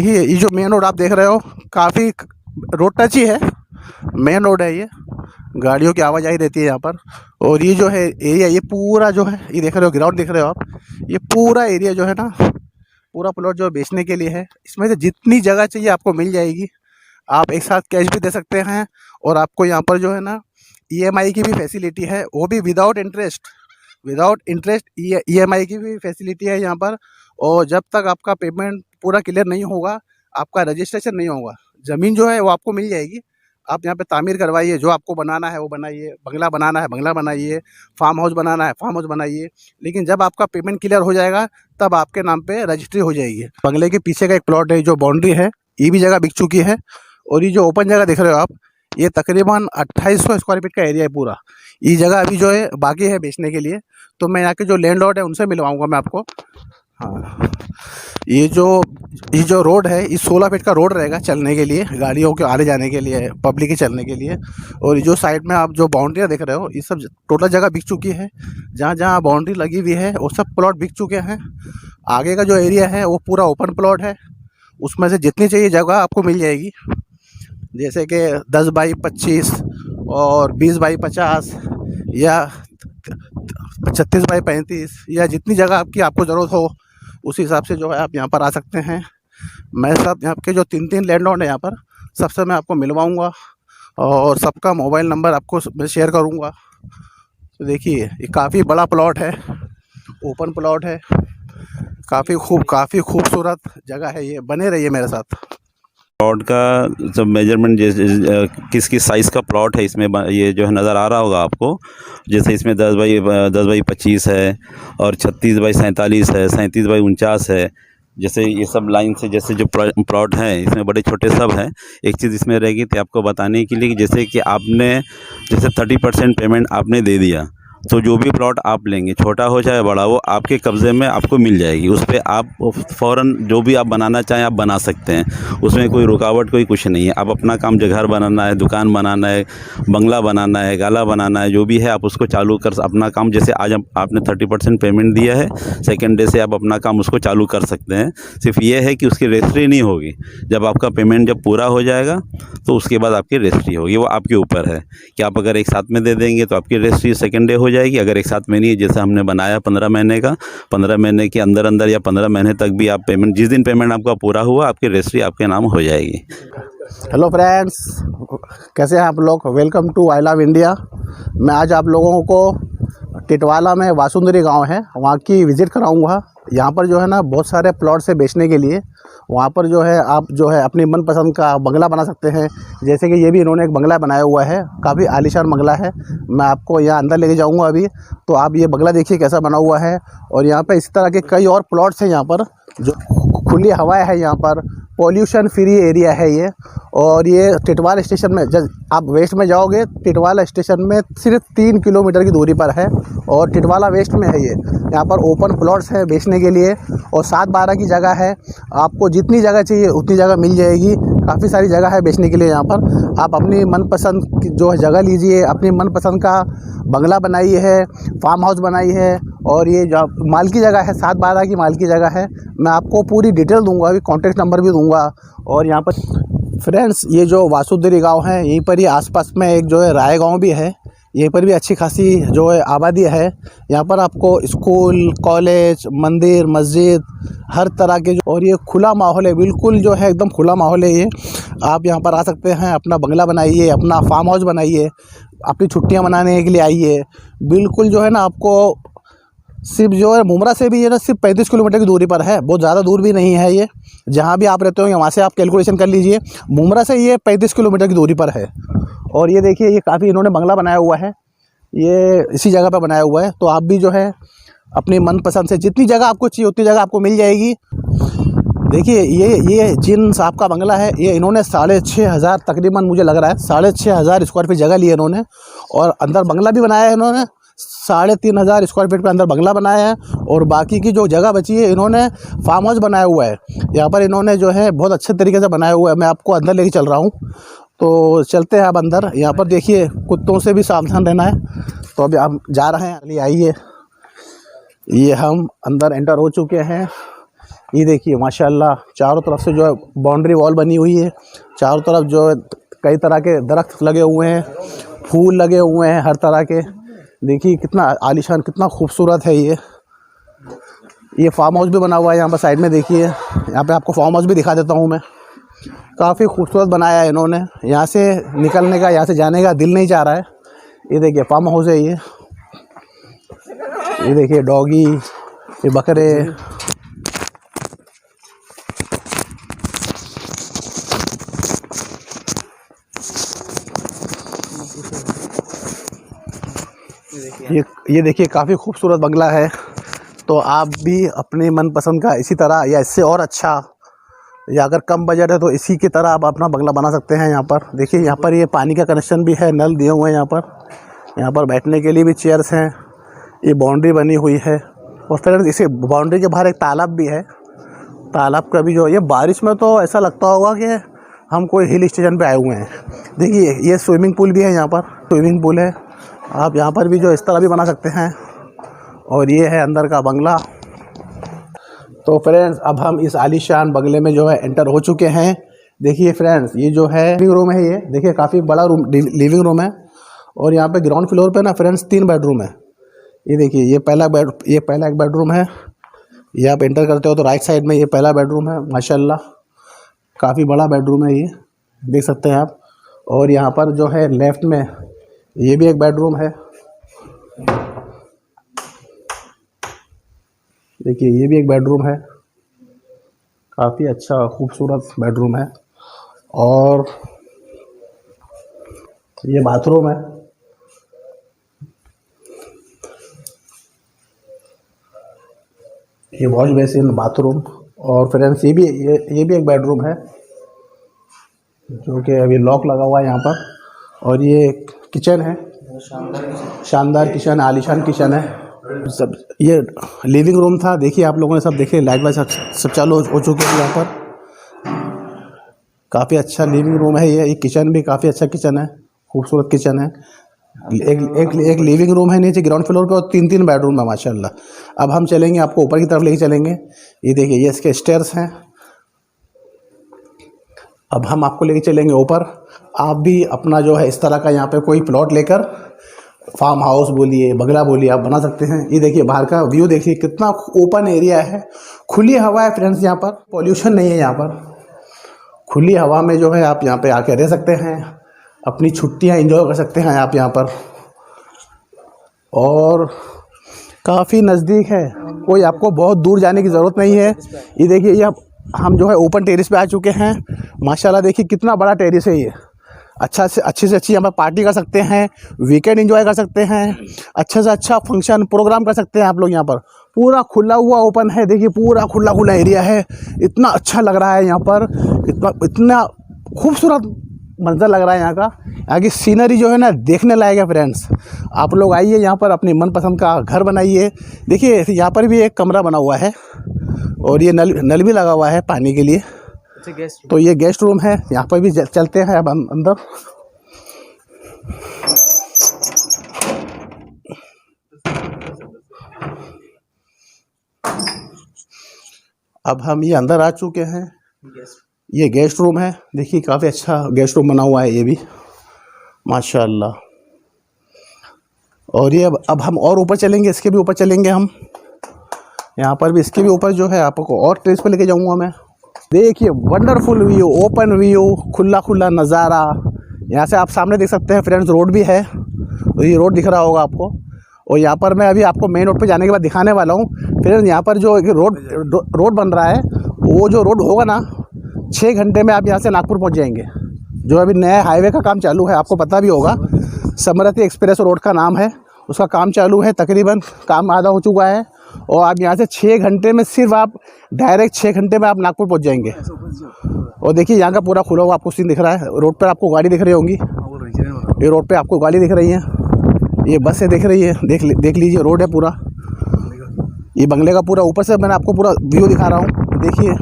देखिए ये जो मेन रोड आप देख रहे हो, काफ़ी रोड टच ही है, मेन रोड है ये। गाड़ियों की आवाजाही रहती है यहाँ पर। और ये जो है एरिया, ये पूरा जो है, ये देख रहे हो ग्राउंड देख रहे हो आप, ये पूरा एरिया जो है ना, पूरा प्लॉट जो बेचने के लिए है। इसमें से जितनी जगह चाहिए आपको मिल जाएगी। आप एक साथ कैश भी दे सकते हैं, और आपको यहाँ पर जो है ना ईएमआई की भी फैसिलिटी है, वो भी विदाउट इंटरेस्ट ईएमआई की भी फैसिलिटी है यहाँ पर। और जब तक आपका पेमेंट पूरा क्लियर नहीं होगा, आपका रजिस्ट्रेशन नहीं होगा, ज़मीन जो है वो आपको मिल जाएगी। आप यहाँ पे तामीर करवाइए, जो आपको बनाना है वो बनाइए, बंगला बनाना है बंगला बनाइए, फार्म हाउस बनाना है फार्म हाउस बनाइए। लेकिन जब आपका पेमेंट क्लियर हो जाएगा, तब आपके नाम पे रजिस्ट्री हो जाएगी। बंगले के पीछे का एक प्लॉट है, जो बाउंड्री है, ये भी जगह बिक चुकी है। और ये जो ओपन जगह देख रहे हो आप, ये तकरीबन 2800 स्क्वायर फीट का एरिया है पूरा। ये जगह अभी जो है बाकी है बेचने के लिए, तो मैं यहाँ के जो लैंडलॉर्ड है उनसे मिलवाऊंगा मैं आपको। हाँ, ये जो रोड है, ये 16 फीट का रोड रहेगा चलने के लिए, गाड़ियों के आने जाने के लिए, पब्लिक के चलने के लिए। और ये जो साइड में आप जो बाउंड्रियाँ देख रहे हो, ये सब टोटल जगह बिक चुकी है। जहाँ जहाँ बाउंड्री लगी हुई है वो सब प्लॉट बिक चुके हैं। आगे का जो एरिया है वो पूरा ओपन प्लॉट है, उसमें से जितनी चाहिए जगह आपको मिल जाएगी। जैसे कि 10 बाई 25 और 20 बाई 50 या 36 बाई 35, या जितनी जगह आपको ज़रूरत हो, उस हिसाब से जो है आप यहाँ पर आ सकते हैं। मैं सब यहाँ के जो 3 लैंडलॉर्ड है यहाँ पर, सबसे मैं आपको मिलवाऊँगा, और सबका मोबाइल नंबर आपको मैं शेयर करूँगा। तो देखिए ये काफ़ी बड़ा प्लॉट है, ओपन प्लॉट है, काफ़ी खूबसूरत जगह है ये। बने रहिए मेरे साथ। प्लॉट का सब मेजरमेंट किस किस साइज़ का प्लॉट है इसमें ये जो है नज़र आ रहा होगा आपको। जैसे इसमें 10 बाई 25 है, और 36 बाई 47 है, 37 बाई 49 है। जैसे ये सब लाइन से जैसे जो प्लॉट हैं इसमें बड़े छोटे सब हैं। एक चीज़ इसमें रहेगी थी आपको बताने के लिए कि जैसे कि आपने जैसे 30% पेमेंट आपने दे दिया, तो जो भी प्लॉट आप लेंगे, छोटा हो चाहे बड़ा, वो आपके कब्ज़े में आपको मिल जाएगी। उस पर आप फ़ौरन जो भी आप बनाना चाहें आप बना सकते हैं। उसमें कोई रुकावट कोई कुछ नहीं है। आप अपना काम, जो घर बनाना है, दुकान बनाना है, बंगला बनाना है, गाला बनाना है, जो भी है आप उसको चालू कर अपना काम। जैसे आज आपने 30% पेमेंट दिया है, सेकेंड डे से आप अपना काम उसको चालू कर सकते हैं। सिर्फ ये है कि उसकी रजिस्ट्री नहीं होगी। जब आपका पेमेंट जब पूरा हो जाएगा, तो उसके बाद आपकी रजिस्ट्री होगी। वो आपके ऊपर है कि आप अगर एक साथ में दे देंगे तो आपकी रजिस्ट्री सेकेंड डे हो जाएगी। अगर एक साथ में नहीं, जैसे हमने बनाया 15 महीने का, 15 महीने के अंदर या 15 महीने तक भी आप पेमेंट, जिस दिन पेमेंट आपका पूरा हुआ, आपकी रजिस्ट्री आपके नाम हो जाएगी। हेलो फ्रेंड्स, कैसे हैं आप लोग? Welcome to I love India. मैं आज आप लोगों को टिटवाला में वासुंदरी गांव है, वहाँ की विज़िट कराऊंगा। यहाँ पर जो है ना बहुत सारे प्लॉट्स है बेचने के लिए। वहाँ पर जो है आप जो है अपनी मनपसंद का बंगला बना सकते हैं। जैसे कि ये भी इन्होंने एक बंगला बनाया हुआ है, काफ़ी आलीशान बंगला है। मैं आपको यहाँ अंदर लेके जाऊँगा अभी, तो आप ये बंगला देखिए कैसा बना हुआ है। और यहाँ पर इस तरह के कई और प्लॉट्स हैं यहाँ पर, जो खुली हवाएं है, यहाँ पर पॉल्यूशन फ्री एरिया है ये। और ये टिटवाला स्टेशन में, जब आप वेस्ट में जाओगे, टिटवाला स्टेशन में सिर्फ 3 किलोमीटर की दूरी पर है, और टिटवाला वेस्ट में है ये। यहाँ पर ओपन प्लॉट्स है बेचने के लिए, और 7-12 की जगह है। आपको जितनी जगह चाहिए उतनी जगह मिल जाएगी। काफ़ी सारी जगह है बेचने के लिए यहाँ पर। आप अपनी मनपसंद की जो है जगह लीजिए, अपनी मनपसंद का बंगला बनाइए है, फार्म हाउस बनाइए है। और ये जो माल की जगह है, 7-12 की माल की जगह है। मैं आपको पूरी डिटेल दूंगा, अभी कॉन्टेक्ट नंबर भी दूंगा। और यहाँ पर फ्रेंड्स, ये जो वासुदेवी गांव है, यहीं पर ही आसपास में एक जो है राय गांव भी है। यहीं पर भी अच्छी खासी जो है आबादी है। यहाँ पर आपको स्कूल, कॉलेज, मंदिर, मस्जिद, हर तरह के और ये खुला माहौल है, बिल्कुल जो है एकदम खुला माहौल है ये। आप यहाँ पर आ सकते हैं, अपना बंगला बनाइए, अपना फार्म हाउस बनाइए, अपनी छुट्टियाँ मनाने के लिए आइए। बिल्कुल जो है ना आपको सिर्फ जो है मुमरा से भी ये ना सिर्फ 35 किलोमीटर की दूरी पर है, बहुत ज़्यादा दूर भी नहीं है ये। जहाँ भी आप रहते हो वहाँ से आप कैलकुलेशन कर लीजिए, मुमरा से ये 35 किलोमीटर की दूरी पर है। और ये देखिए, ये काफ़ी इन्होंने बंगला बनाया हुआ है, ये इसी जगह पर बनाया हुआ है। तो आप भी जो है अपनी मनपसंद से जितनी जगह आपको चाहिए उतनी जगह आपको मिल जाएगी। देखिए ये जिन साहब का बंगला है, ये इन्होंने 6500 तकरीबन, मुझे लग रहा है 6500 स्क्वायर फीट जगह ली है इन्होंने, और अंदर बंगला भी बनाया है इन्होंने। 3500 स्क्वायर फीट का अंदर बंगला बनाया है, और बाकी की जो जगह बची है इन्होंने फार्म हाउस बनाया हुआ है। यहाँ पर इन्होंने जो है बहुत अच्छे तरीके से बनाया हुआ है। मैं आपको अंदर लेके चल रहा हूँ, तो चलते हैं आप अंदर। यहाँ पर देखिए, कुत्तों से भी सावधान रहना है। तो अभी आप जा रहे हैं, चलिए आइए। ये हम अंदर एंटर हो चुके हैं। ये देखिए माशाल्लाह चारों तरफ से जो है बाउंड्री वॉल बनी हुई है। चारों तरफ जो है कई तरह के दरख्त लगे हुए हैं, फूल लगे हुए हैं हर तरह के। देखिए कितना आलीशान, कितना खूबसूरत है ये फार्म हाउस भी बना हुआ है यहाँ पर साइड में। देखिए यहाँ पे आपको फार्म हाउस भी दिखा देता हूँ मैं। काफ़ी खूबसूरत बनाया है इन्होंने। यहाँ से निकलने का, यहाँ से जाने का दिल नहीं चाह रहा है। ये देखिए फार्म हाउस है ये देखिए डॉगी, ये बकरे। ये देखिए काफ़ी खूबसूरत बंगला है। तो आप भी अपने मनपसंद का इसी तरह या इससे और अच्छा, या अगर कम बजट है तो इसी की तरह आप अपना बंगला बना सकते हैं। यहाँ पर देखिए, यहाँ पर ये पानी का कनेक्शन भी है, नल दिए हुए हैं यहाँ पर बैठने के लिए भी चेयर्स हैं। ये बाउंड्री बनी हुई है और फिर इसे बाउंड्री के बाहर एक तालाब भी है। तालाब का भी जो, ये बारिश में तो ऐसा लगता होगा कि हम कोई हिल स्टेशन पे आए हुए हैं। देखिए ये स्विमिंग पूल भी है, यहाँ पर स्विमिंग पूल है। आप यहाँ पर भी जो इस तरह भी बना सकते हैं। और ये है अंदर का बंगला। तो फ्रेंड्स अब हम इस आलीशान बंगले में जो है एंटर हो चुके हैं। देखिए फ्रेंड्स, ये जो है लिविंग रूम है। ये देखिए काफ़ी बड़ा रूम, लिविंग रूम है। और यहाँ पे ग्राउंड फ्लोर पे ना फ्रेंड्स 3 बेडरूम है। ये देखिए ये पहला एक बेडरूम है। ये आप एंटर करते हो तो राइट साइड में ये पहला बेडरूम है। माशाल्लाह काफ़ी बड़ा बेडरूम है, ये देख सकते हैं आप। और यहाँ पर जो है लेफ़्ट में ये भी एक बेडरूम है। देखिए ये भी एक बेडरूम है, काफ़ी अच्छा खूबसूरत बेडरूम है। और ये बाथरूम है। ये वॉश बेसिन, बाथरूम। और फ्रेंड्स ये भी एक बेडरूम है जो कि अभी लॉक लगा हुआ है यहाँ पर। और ये किचन है, शानदार किचन, आलीशान किचन है सब। ये लिविंग रूम था। देखिए आप लोगों ने सब देखे, लाइट वाइट सब चालू हो चुके हैं यहाँ पर। काफ़ी अच्छा लिविंग रूम है ये। किचन भी काफ़ी अच्छा किचन है, खूबसूरत किचन है। एक लिविंग रूम है नीचे ग्राउंड फ्लोर पे और 3 बेडरूम है माशाल्लाह। अब हम चलेंगे, आपको ऊपर की तरफ लेके चलेंगे। ये देखिए ये इसके स्टेयर्स हैं। अब हम आपको लेके चलेंगे ऊपर। आप भी अपना जो है इस तरह का यहाँ पे कोई प्लॉट लेकर फार्म हाउस बोलिए, बंगला बोलिए, आप बना सकते हैं। ये देखिए बाहर का व्यू देखिए, कितना ओपन एरिया है, खुली हवा है फ्रेंड्स। यहाँ पर पॉल्यूशन नहीं है। यहाँ पर खुली हवा में जो है आप यहाँ पे आके रह सकते हैं, अपनी छुट्टियाँ एंजॉय कर सकते हैं आप यहाँ पर। और काफ़ी नज़दीक है, कोई आपको बहुत दूर जाने की ज़रूरत नहीं है। ये देखिए ये हम जो है ओपन टेरेस पे आ चुके हैं। माशाल्लाह देखिए कितना बड़ा टेरेस है ये। अच्छी से अच्छी यहाँ पर पार्टी कर सकते हैं, वीकेंड एंजॉय कर सकते हैं, अच्छा से अच्छा फंक्शन प्रोग्राम कर सकते हैं आप लोग। यहाँ पर पूरा खुला हुआ ओपन है। देखिए पूरा खुला एरिया है। इतना अच्छा लग रहा है यहाँ पर, इतना खूबसूरत मंजर लग रहा है यहाँ का। यहाँ की सीनरी जो है ना देखने लायक है फ्रेंड्स। आप लोग आइए यहाँ पर, अपनी मनपसंद का घर बनाइए। देखिए यहाँ पर भी एक कमरा बना हुआ है और ये नल भी लगा हुआ है पानी के लिए। तो ये गेस्ट रूम है। यहाँ पर भी चलते हैं अब हम अंदर। अब हम ये अंदर आ चुके हैं। ये गेस्ट रूम है। देखिए काफ़ी अच्छा गेस्ट रूम बना हुआ है ये भी माशाल्लाह। और ये अब हम और ऊपर चलेंगे, इसके भी ऊपर चलेंगे हम। यहाँ पर भी, इसके भी ऊपर जो है आपको और टेरेस पे लेके जाऊँगा मैं। देखिए वंडरफुल व्यू, ओपन व्यू, खुला नज़ारा। यहाँ से आप सामने देख सकते हैं फ्रेंड्स, रोड भी है। तो ये रोड दिख रहा होगा आपको। और यहाँ पर मैं अभी आपको मेन रोड पे जाने के बाद दिखाने वाला हूँ। फ्रेंड्स यहाँ पर जो रोड बन रहा है, वो जो रोड होगा ना 6 घंटे में आप यहाँ से नागपुर पहुँच जाएंगे। जो अभी नया हाईवे का काम चालू है, आपको पता भी होगा, समृद्धि एक्सप्रेस रोड का नाम है, उसका काम चालू है। तकरीबन काम आधा हो चुका है। और आप यहाँ से 6 घंटे में, सिर्फ आप डायरेक्ट 6 घंटे में आप नागपुर पहुँच जाएंगे। और देखिए यहाँ का पूरा खुला हुआ आपको सीन दिख रहा है। रोड पर आपको गाड़ी दिख रही होंगी, ये रोड पे आपको गाड़ी दिख रही है, ये बसें दिख रही है। देख लीजिए रोड है पूरा। ये बंगले का पूरा ऊपर से मैंने आपको पूरा व्यू दिखा रहा हूँ। देखिए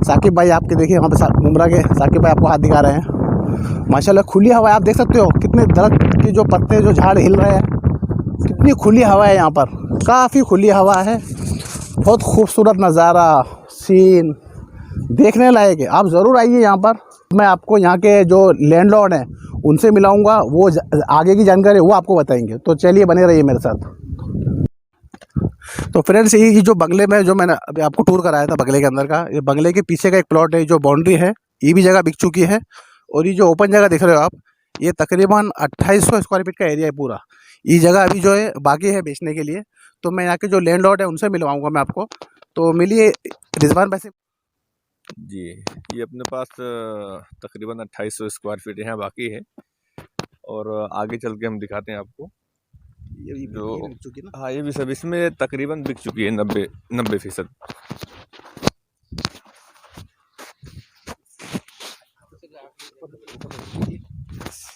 साकिब भाई आपके, देखिए वहाँ पे मुमरा के साकिब भाई आपको हाथ दिखा रहे हैं। माशाल्लाह खुली हवा है। आप देख सकते हो कितने दरख्त के जो पत्ते, जो झाड़ हिल रहे हैं, कितनी खुली हवा है यहाँ पर। काफ़ी खुली हवा है, बहुत खूबसूरत नज़ारा, सीन देखने लायक है। आप ज़रूर आइए यहाँ पर। मैं आपको यहाँ के जो लैंडलॉर्ड हैं उनसे मिलाऊंगा, वो आगे की जानकारी वो आपको बताएंगे। तो चलिए बने रहिए मेरे साथ। तो फ्रेंड्स, ये जो बंगले में जो मैंने अभी आपको टूर कराया था बंगले के अंदर का, ये बंगले के पीछे का एक प्लॉट है, जो बाउंड्री है ये भी जगह बिक चुकी है। और ये जो ओपन जगह देख रहे हो आप, ये तकरीबन 2800 स्क्वायर फीट का एरिया है पूरा। ये जगह अभी जो है बाकी है बेचने के लिए। तो मैं यहाँ के जो लैंडलॉर्ड है उनसे मिलवाऊंगा मैं आपको। तो मिलिए रिजवान भाई से। जी, ये अपने पास तकरीबन 2800 स्क्वायर फीट यहाँ बाकी है, और आगे चल के हम दिखाते हैं आपको। ये जो बिक चुकी ना। हाँ, ये भी सब इसमें तकरीबन बिक चुकी है 90%।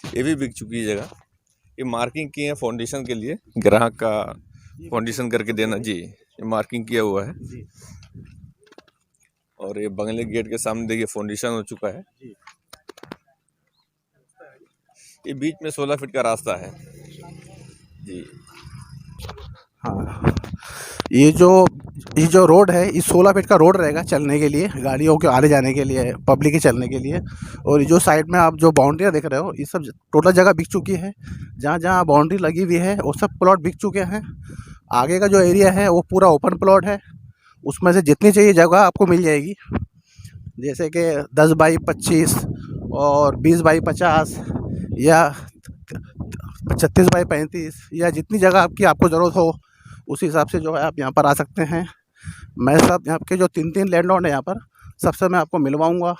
ये भी बिक चुकी है जगह। ये मार्किंग की है फाउंडेशन के लिए, ग्राहक का फाउंडेशन करके देना। जी, ये मार्किंग किया हुआ है। जी और ये बंगले गेट के सामने देखिए फाउंडेशन हो चुका है। जी। ये बीच में 16 फीट का रास्ता है। जी हाँ, ये जो रोड है, ये 16 फीट का रोड रहेगा चलने के लिए, गाड़ियों के आने जाने के लिए, पब्लिक के चलने के लिए। और ये जो साइड में आप जो बाउंड्रियाँ देख रहे हो, ये सब टोटल जगह बिक चुकी है। जहाँ जहाँ बाउंड्री लगी हुई है वो सब प्लॉट बिक चुके हैं। आगे का जो एरिया है वो पूरा ओपन प्लॉट है। उसमें से जितनी चाहिए जगह आपको मिल जाएगी। जैसे कि 10 बाई 25 और 20 बाई 50 या 36 बाई 35, या जितनी जगह आपको ज़रूरत हो उस हिसाब से जो है आप यहाँ पर आ सकते हैं। मैं सब यहाँ के जो 3 लैंडलॉर्ड हैं यहाँ पर, सबसे मैं आपको मिलवाऊँगा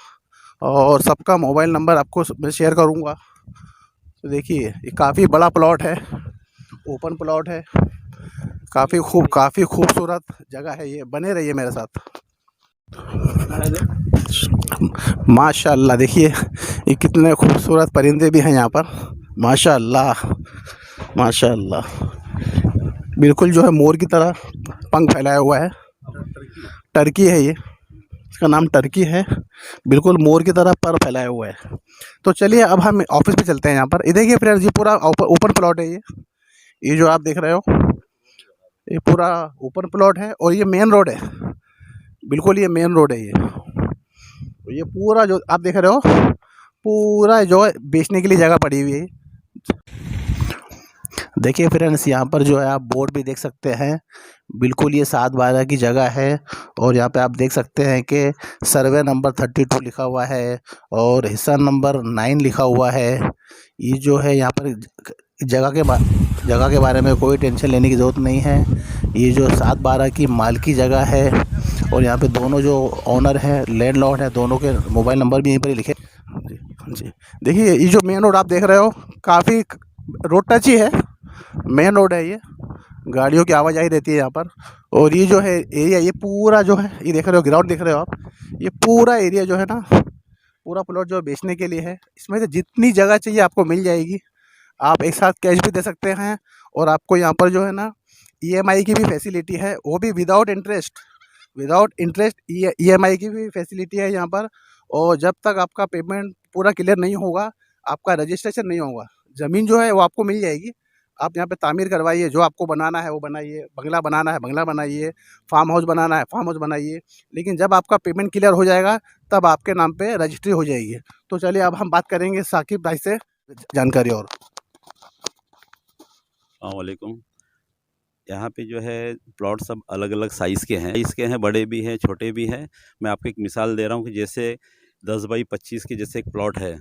और सबका मोबाइल नंबर आपको मैं शेयर करूँगा। तो देखिए, ये काफ़ी बड़ा प्लॉट है, ओपन प्लॉट है, काफ़ी खूबसूरत जगह है ये। बने रहिए मेरे साथ। माशाल्लाह, देखिए ये कितने खूबसूरत परिंदे भी हैं यहाँ पर। माशाल्लाह माशाल्लाह, बिल्कुल जो है मोर की तरह पंख फैलाया हुआ है। टर्की है ये, इसका नाम टर्की है। बिल्कुल मोर की तरह पर फैलाया हुआ है। तो चलिए अब हम ऑफिस पे चलते हैं। यहाँ पर ये देखिए फ्रेंड्स, ये पूरा ओपन प्लॉट है। ये जो आप देख रहे हो, ये पूरा ओपन प्लॉट है और ये मेन रोड है। बिल्कुल ये मेन रोड है। ये पूरा जो आप देख रहे हो, पूरा जो है बेचने के लिए जगह पड़ी हुई है। देखिए फ्रेंड्स, यहाँ पर जो है आप बोर्ड भी देख सकते हैं। बिल्कुल ये 7/12 की जगह है। और यहाँ पे आप देख सकते हैं कि सर्वे नंबर 32 लिखा हुआ है और हिस्सा नंबर 9 लिखा हुआ है। ये जो है यहाँ पर जगह के बारे में कोई टेंशन लेने की ज़रूरत नहीं है। ये जो 7/12 की मालकी जगह है। और यहाँ पे दोनों जो ओनर हैं, लैंडलॉर्ड हैं, दोनों के मोबाइल नंबर भी यहीं पर ही लिखे। जी जी। देखिए ये जो मेन रोड आप देख रहे हो, काफ़ी रोड टच ही है, मेन रोड है ये। गाड़ियों की आवाजाही रहती है यहाँ पर। और ये जो है एरिया, ये पूरा जो है, ये देख रहे हो ग्राउंड देख रहे हो आप, ये पूरा एरिया जो है ना, पूरा प्लॉट जो बेचने के लिए है। इसमें से जितनी जगह चाहिए आपको मिल जाएगी। आप एक साथ कैश भी दे सकते हैं और आपको यहाँ पर जो है ना ईएमआई की भी फैसिलिटी है, वो भी विदाउट इंटरेस्ट ईएमआई की भी फैसिलिटी है यहाँ पर। और जब तक आपका पेमेंट पूरा क्लियर नहीं होगा, आपका रजिस्ट्रेशन नहीं होगा, ज़मीन जो है वो आपको मिल जाएगी। आप यहाँ पे तामीर करवाइए, जो आपको बनाना है वो बनाइए, बंगला बनाना है बंगला बनाइए, फार्म हाउस बनाना है फार्म हाउस बनाइए। लेकिन जब आपका पेमेंट क्लियर हो जाएगा तब आपके नाम पे रजिस्ट्री हो जाएगी। तो चलिए अब हम बात करेंगे साकिब भाई से जानकारी और। अस्सलाम वालेकुम। यहाँ पे जो है प्लॉट सब अलग अलग साइज़ के हैं, बड़े भी हैं, छोटे भी हैं। मैं आपको एक मिसाल दे रहा हूँ कि जैसे 10 बाई 25 के जैसे एक प्लॉट है।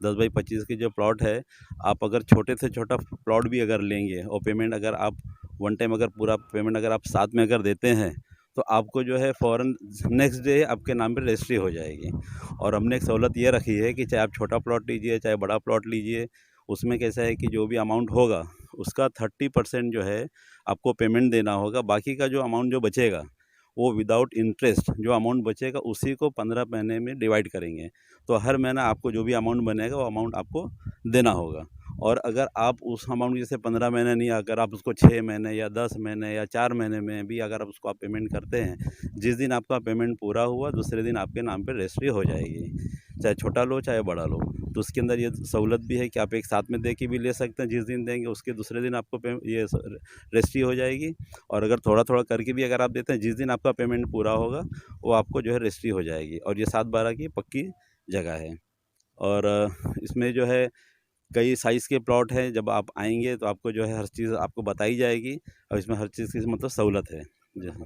10 बाई 25 के जो प्लॉट है, आप अगर छोटे से छोटा प्लॉट भी अगर लेंगे और पेमेंट अगर आप वन टाइम अगर पूरा पेमेंट अगर आप साथ में अगर देते हैं, तो आपको जो है फ़ौरन नेक्स्ट डे आपके नाम पे रजिस्ट्री हो जाएगी। और हमने एक सहूलत ये रखी है कि चाहे आप छोटा प्लॉट लीजिए चाहे बड़ा प्लॉट लीजिए, उसमें कैसा है कि जो भी अमाउंट होगा उसका 30% जो है आपको पेमेंट देना होगा। बाकी का जो अमाउंट जो बचेगा वो विदाउट इंटरेस्ट जो अमाउंट बचेगा उसी को 15 महीने में डिवाइड करेंगे। तो हर महीना आपको जो भी अमाउंट बनेगा वो अमाउंट आपको देना होगा। और अगर आप उस अमाउंट जैसे 15 महीने नहीं, अगर आप उसको 6 महीने या 10 महीने या 4 महीने में भी अगर आप उसको आप पेमेंट करते हैं, जिस दिन आपका पेमेंट पूरा हुआ दूसरे दिन आपके नाम पे रजिस्ट्री हो जाएगी। चाहे छोटा लो चाहे बड़ा लो। तो उसके अंदर ये सहूलत भी है कि आप एक साथ में दे के भी ले सकते हैं, जिस दिन देंगे उसके दूसरे दिन आपको ये रजिस्ट्री हो जाएगी। और अगर थोड़ा थोड़ा करके भी अगर आप देते हैं, जिस दिन आपका पेमेंट पूरा होगा वो आपको जो है रजिस्ट्री हो जाएगी। और ये 7/12 की पक्की जगह है। और इसमें जो है कई साइज़ के प्लॉट हैं। जब आप आएंगे तो आपको जो है हर चीज़ आपको बताई जाएगी, और इसमें हर चीज़ की मतलब सहूलत है जी हाँ।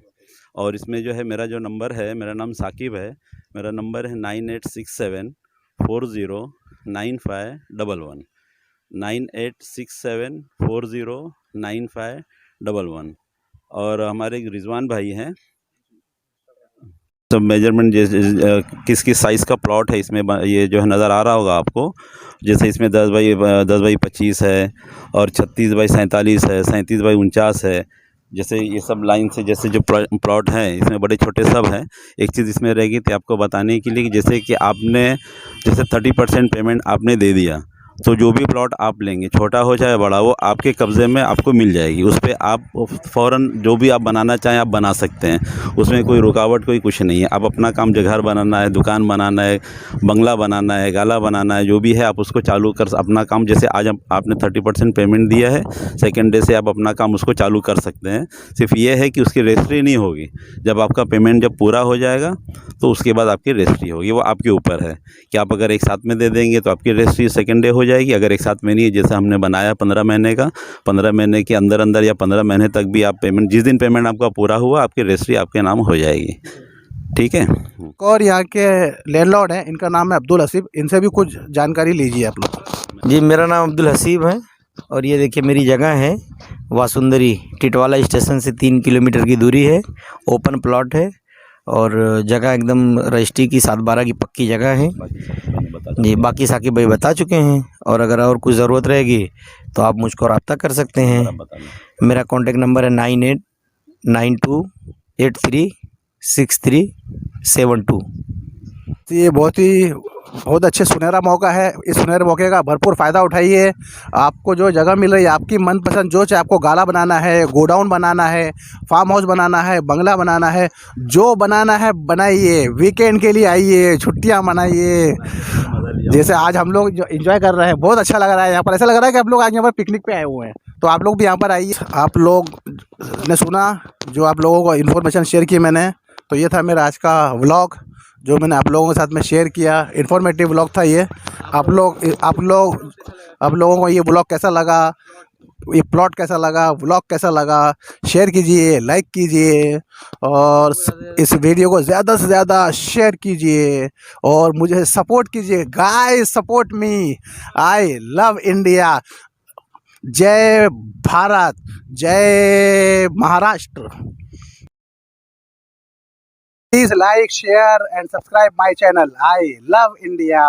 और इसमें जो है मेरा जो नंबर है, मेरा नाम साकिब है, मेरा नंबर है 9867409511 9867409511। और हमारे एक रिजवान भाई हैं, सब मेजरमेंट जैसे किस किस साइज़ का प्लॉट है इसमें ये जो है नज़र आ रहा होगा आपको। जैसे इसमें 10x25 है, और 36x47 है, 37x49 है। जैसे ये सब लाइन से जैसे जो प्लॉट हैं इसमें बड़े छोटे सब हैं। एक चीज़ इसमें रहेगी थी आपको बताने के लिए कि जैसे कि आपने जैसे 30% पेमेंट आपने दे दिया, तो जो भी प्लॉट आप लेंगे, छोटा हो चाहे बड़ा, वो आपके कब्ज़े में आपको मिल जाएगी। उस पर आप फ़ौरन जो भी आप बनाना चाहें आप बना सकते हैं। उसमें कोई रुकावट कोई कुछ नहीं है। आप अपना काम, जो घर बनाना है, दुकान बनाना है, बंगला बनाना है, गाला बनाना है, जो भी है आप उसको चालू कर अपना काम। जैसे आज आपने 30% पेमेंट दिया है, सेकेंड डे से आप अपना काम उसको चालू कर सकते हैं। सिर्फ ये है कि उसकी रजिस्ट्री नहीं होगी। जब आपका पेमेंट जब पूरा हो जाएगा तो उसके बाद आपकी रजिस्ट्री होगी। वो आपके ऊपर है कि आप अगर एक साथ में दे देंगे तो आपकी रजिस्ट्री सेकेंड डे हो जाएगी। अगर एक साथ में नहीं है, जैसे हमने बनाया 15 महीने का, 15 महीने के अंदर अंदर या 15 महीने तक भी आप पेमेंट, जिस दिन पेमेंट आपका पूरा हुआ आपकी रजिस्ट्री आपके नाम हो जाएगी। ठीक है। और यहाँ के लैंडलॉर्ड हैं, इनका नाम है अब्दुल हसीब। इनसे भी कुछ जानकारी लीजिए आप लोग। जी, मेरा नाम अब्दुल हसीब है। और ये देखिए मेरी जगह है वासुंदरी, टिटवाला स्टेशन से 3 किलोमीटर की दूरी है। ओपन प्लॉट है और जगह एकदम रजिस्ट्री की 7/12 की पक्की जगह है जी। बाकी साकिब भाई बता चुके हैं, और अगर और कुछ ज़रूरत रहेगी तो आप मुझको रब्ता कर सकते हैं। मेरा कॉन्टेक्ट नंबर है 9892836372। तो ये बहुत अच्छे सुनहरा मौका है। इस सुनहरे मौके का भरपूर फ़ायदा उठाइए। आपको जो जगह मिल रही है, आपकी मनपसंद, जो चाहे आपको गाला बनाना है, गोडाउन बनाना है, फार्म हाउस बनाना है, बंगला बनाना है, जो बनाना है बनाइए। वीकेंड के लिए आइए, छुट्टियां मनाइए। जैसे आज हम लोग जो एंजॉय कर रहे हैं, बहुत अच्छा लग रहा है यहाँ पर। ऐसा लग रहा है कि आप लोग आज यहाँ पर पिकनिक पे आए हुए हैं। तो आप लोग भी यहाँ पर आइए। आप लोग ने सुना जो आप लोगों को इन्फॉर्मेशन शेयर की मैंने, तो ये था मेरा आज का व्लॉग जो मैंने आप लोगों के साथ में शेयर किया। इन्फॉर्मेटिव व्लॉग था ये। आप लोगों को ये व्लॉग कैसा लगा, ये प्लॉट कैसा लगा, व्लॉग कैसा लगा, शेयर कीजिए, लाइक कीजिए, और इस वीडियो को ज़्यादा से ज़्यादा शेयर कीजिए और मुझे सपोर्ट कीजिए। Guys, support me. आई लव इंडिया। जय भारत, जय Maharashtra. Please like, share and subscribe my channel. I love India.